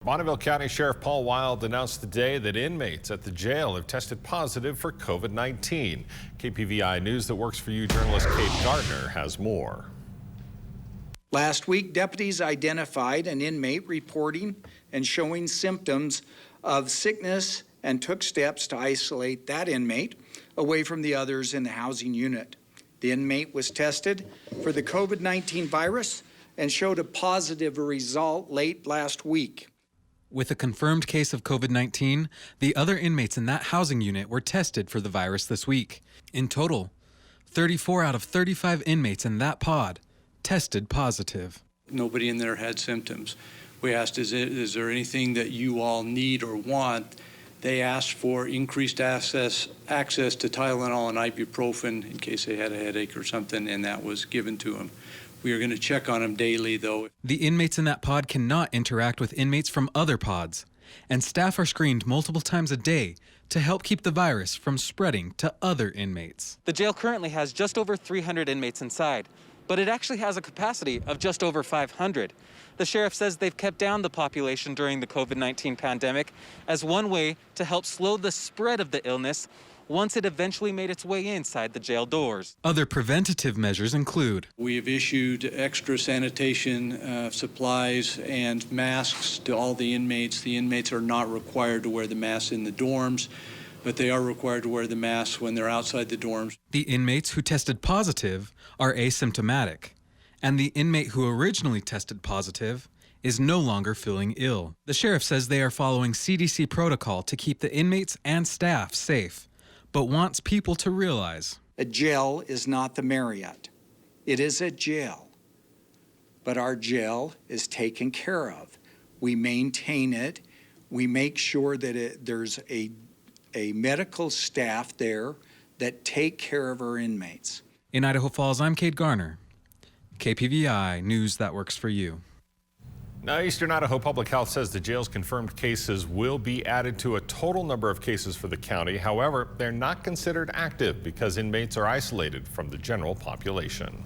Bonneville County Sheriff Paul Wilde announced today that inmates at the jail have tested positive for COVID-19. KPVI News that works for you journalist Kate Gardner has more. Last week, deputies identified an inmate reporting and showing symptoms of sickness and took steps to isolate that inmate away from the others in the housing unit. The inmate was tested for the COVID-19 virus and showed a positive result late last week. With a confirmed case of COVID-19, the other inmates in that housing unit were tested for the virus this week. In total, 34 out of 35 inmates in that pod tested positive. Nobody in there had symptoms. We asked, is there anything that you all need or want? They asked for increased access to Tylenol and ibuprofen in case they had a headache or something, and that was given to them. We are going to check on them daily, though. The inmates in that pod cannot interact with inmates from other pods, and staff are screened multiple times a day to help keep the virus from spreading to other inmates. The jail currently has just over 300 inmates inside, but it actually has a capacity of just over 500. The sheriff says they've kept down the population during the COVID-19 pandemic as one way to help slow the spread of the illness once it eventually made its way inside the jail doors. Other preventative measures include: we have issued extra sanitation supplies and masks to all the inmates. The inmates are not required to wear the masks in the dorms, but they are required to wear the masks when they're outside the dorms. The inmates who tested positive are asymptomatic, and the inmate who originally tested positive is no longer feeling ill. The sheriff says they are following CDC protocol to keep the inmates and staff safe, but wants people to realize a jail is not the Marriott. It is a jail, but our jail is taken care of. We maintain it. We make sure that there's a medical staff there that take care of our inmates. In Idaho Falls, I'm Kate Garner. KPVI News that works for you. Now, Eastern Idaho Public Health says the jail's confirmed cases will be added to a total number of cases for the county. However, they're not considered active because inmates are isolated from the general population.